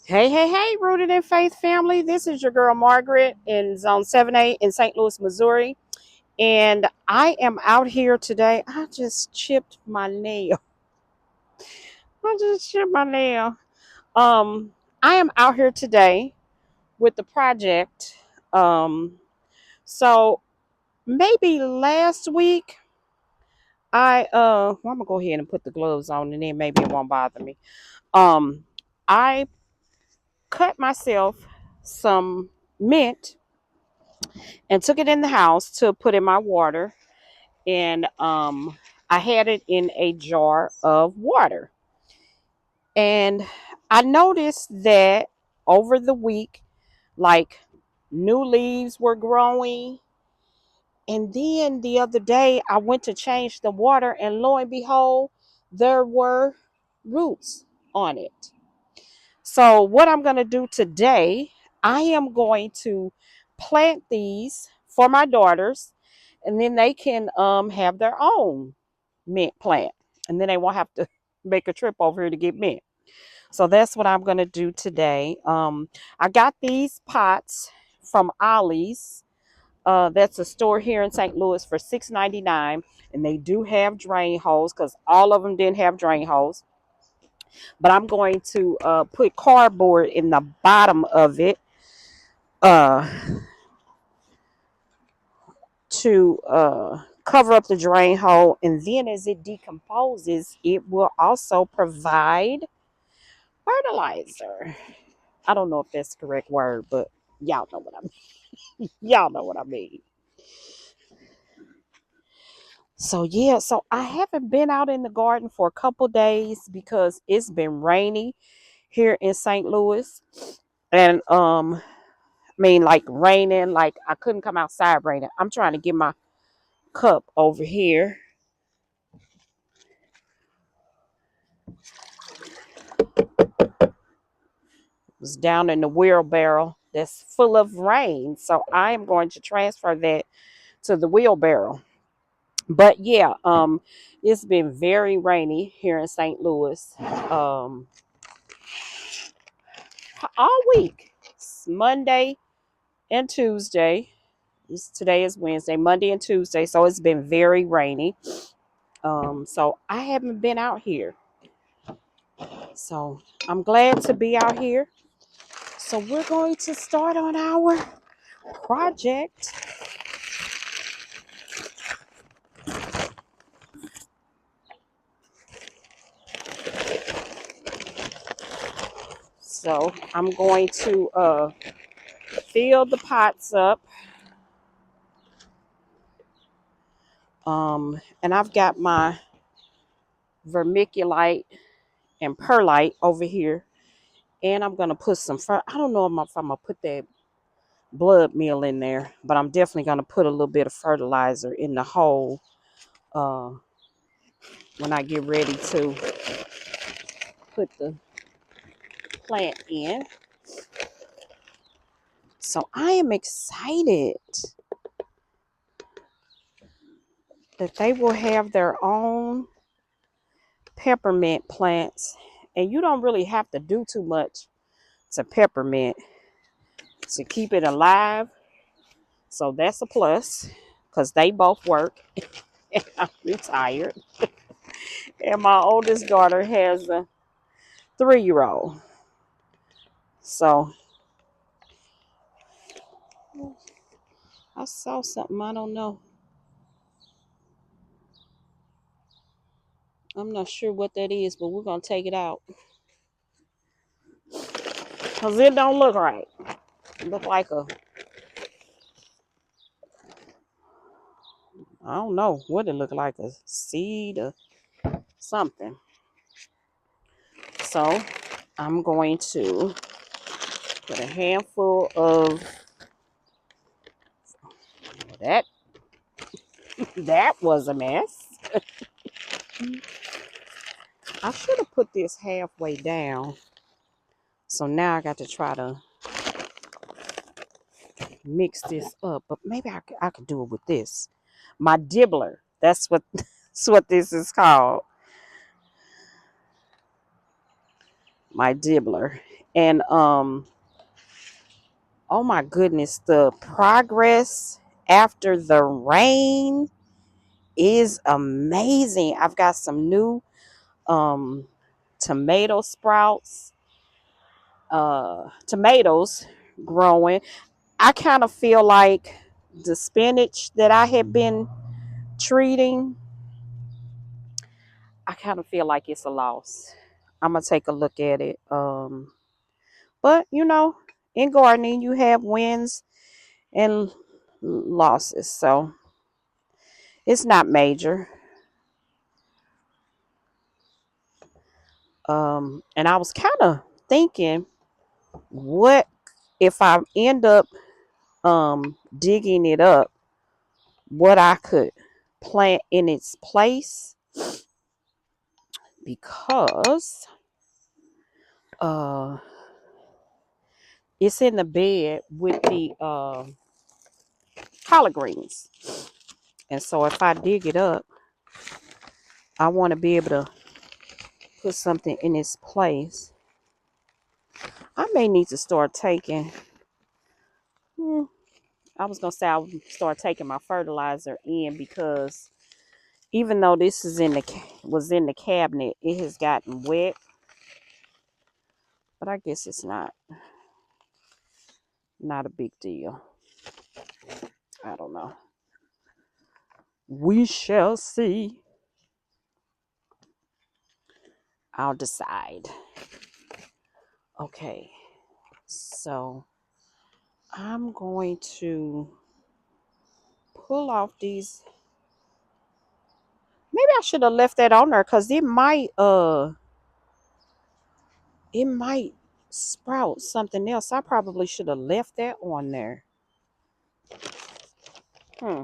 Hey, Rooted in Faith family. This is your girl Margaret in Zone 7A in St. Louis, Missouri. And I am out here today. I just chipped my nail. I just chipped my nail. Um, I am out here today with the project. Um, so maybe last week I'm gonna go ahead and put the gloves on and then maybe it won't bother me. I cut myself some mint and took it in the house to put in my water. And I had it in a jar of water. And I noticed that over the week, like new leaves were growing. And then the other day, I went to change the water, and lo and behold, there were roots on it. So, what I'm going to do today, I am going to plant these for my daughters, and then they can have their own mint plant, and then they won't have to make a trip over here to get mint. So that's what I'm going to do today. I got these pots from Ollie's. That's a store here in St. Louis for $6.99, and they do have drain holes because all of them didn't have drain holes. But I'm going to put cardboard in the bottom of it uh, to cover up the drain hole. And then as it decomposes, it will also provide fertilizer. I don't know if that's the correct word, but y'all know what I mean. Y'all know what I mean. So yeah, so I haven't been out in the garden for a couple days because it's been rainy here in St. Louis. And I mean, like raining, like I couldn't come outside raining. I'm trying to get my cup over here. It's down in the wheelbarrow that's full of rain. So I am going to transfer that to the wheelbarrow. But yeah, it's been very rainy here in St. Louis. All week. It's Monday and Tuesday. Today is Wednesday, Monday and Tuesday. So it's been very rainy. So I haven't been out here. So I'm glad to be out here. So we're going to start on our project. So I'm going to fill the pots up. And I've got my vermiculite and perlite over here. And I'm going to put some, I don't know if I'm going to put that blood meal in there, but I'm definitely going to put a little bit of fertilizer in the hole uh, when I get ready to put the plant in. So I am excited that they will have their own peppermint plants. And you don't really have to do too much to peppermint to keep it alive. So that's a plus because they both work. I'm retired. And my oldest daughter has a 3-year-old. So I saw something. I don't know. I'm not sure what that is, but we're going to take it out. Because it don't look right. It look like I don't know what it look like, a seed or something. So I'm going to put a handful of that. That was a mess. I should have put this halfway down. So now I got to try to mix this up. But maybe I could do it with this. My dibbler. That's what this is called. My dibbler. And oh my goodness, the progress after the rain is amazing. I've got some new um tomato sprouts, tomatoes growing. I kind of feel like the spinach that I had been treating, I kind of feel like it's a loss. I'm gonna take a look at it. But in gardening you have wins and losses, so it's not major. And I was kind of thinking, what if I end up digging it up, what I could plant in its place, because uh it's in the bed with the collard greens. And so if I dig it up, I want to be able to put something in its place. I may need to start taking, hmm, I was going to say I would start taking my fertilizer in, because even though this is was in the cabinet, it has gotten wet. But I guess it's not a big deal. I don't know. We shall see. I'll decide. Okay. So I'm going to pull off these. Maybe I should have left that on there, because it might sprout something else. I probably should have left that on there. Hmm.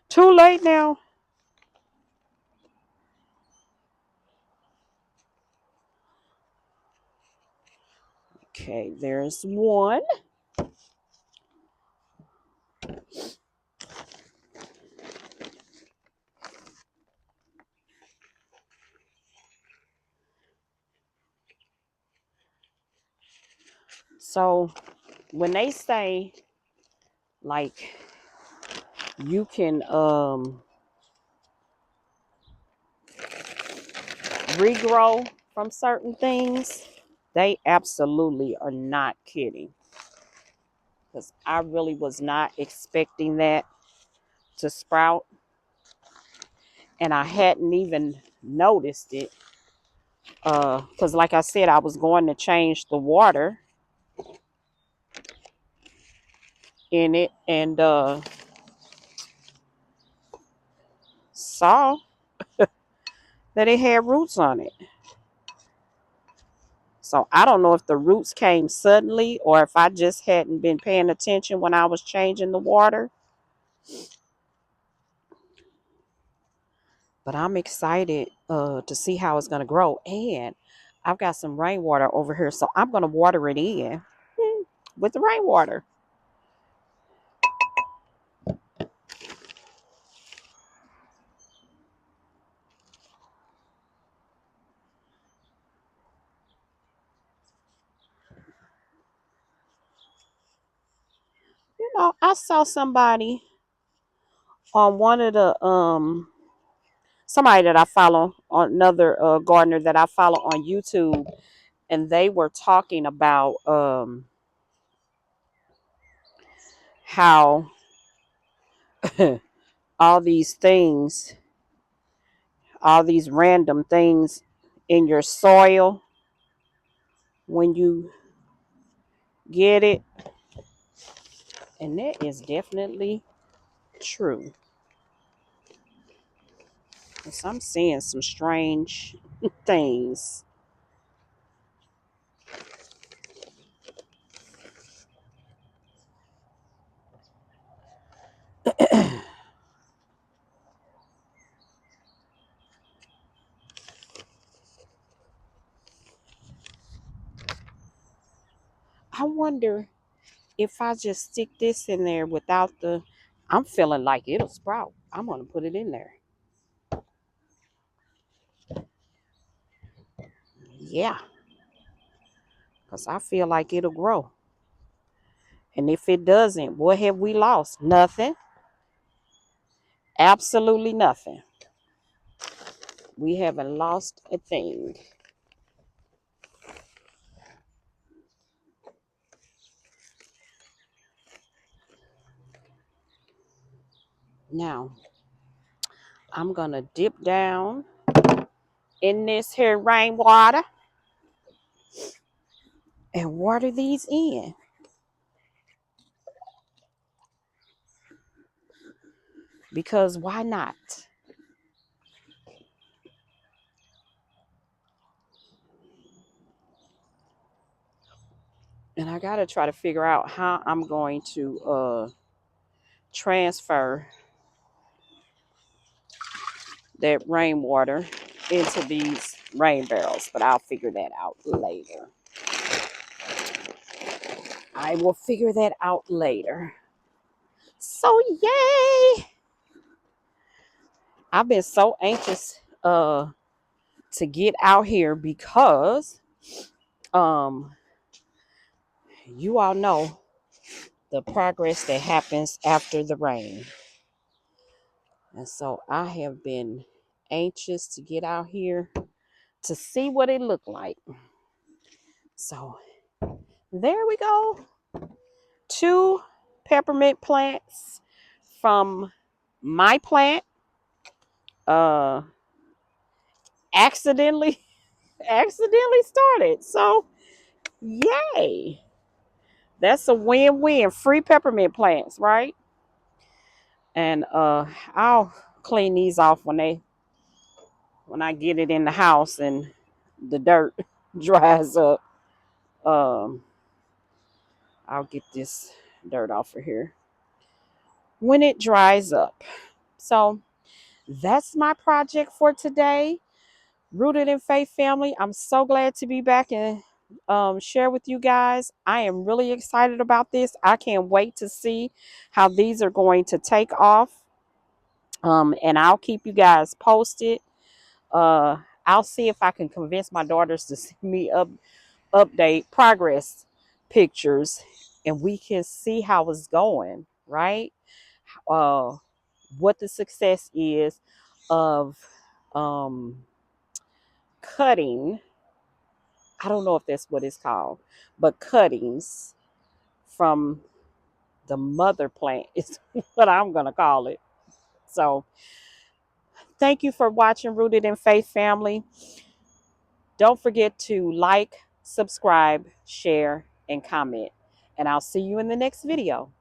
Too late now. Okay, there's one. So when they say, like, you can regrow from certain things, they absolutely are not kidding. Because I really was not expecting that to sprout, and I hadn't even noticed it. Because like I said, I was going to change the water in it, and saw that it had roots on it. So I don't know if the roots came suddenly, or if I just hadn't been paying attention when I was changing the water. But I'm excited to see how it's going to grow. And I've got some rainwater over here, so I'm going to water it in with the rainwater. I saw somebody on one of the somebody that I follow, another gardener that I follow on YouTube, and they were talking about how all these things, all these random things in your soil, when you get it, and that is definitely true. Because I'm seeing some strange things. I wonder if I just stick this in there without the, I'm feeling like it'll sprout. I'm going to put it in there. Yeah. because I feel like it'll grow. And if it doesn't, what have we lost? Nothing. Absolutely nothing. We haven't lost a thing. Now, I'm going to dip down in this here rainwater and water these in. Because why not? And I got to try to figure out how I'm going to transfer that rainwater into these rain barrels, but I'll figure that out later. I will figure that out later. So yay! I've been so anxious to get out here because um you all know the progress that happens after the rain. And so I have been anxious to get out here to see what it looked like. So there we go. 2 peppermint plants from my plant. Uh accidentally accidentally started. So yay. That's a win-win. Free peppermint plants, right? And I'll clean these off when I get it in the house and the dirt dries up. Um I'll get this dirt off of here when it dries up. So that's my project for today. Rooted in Faith family. I'm so glad to be back and share with you guys. I am really excited about this. I can't wait to see how these are going to take off. And I'll keep you guys posted. Uh, I'll see if I can convince my daughters to send me update progress pictures, and we can see how it's going. Right? Uh, what the success is of um, cutting. I don't know if that's what it's called, but cuttings from the mother plant is what I'm going to call it. So thank you for watching Rooted in Faith family. Don't forget to like, subscribe, share, and comment. And I'll see you in the next video.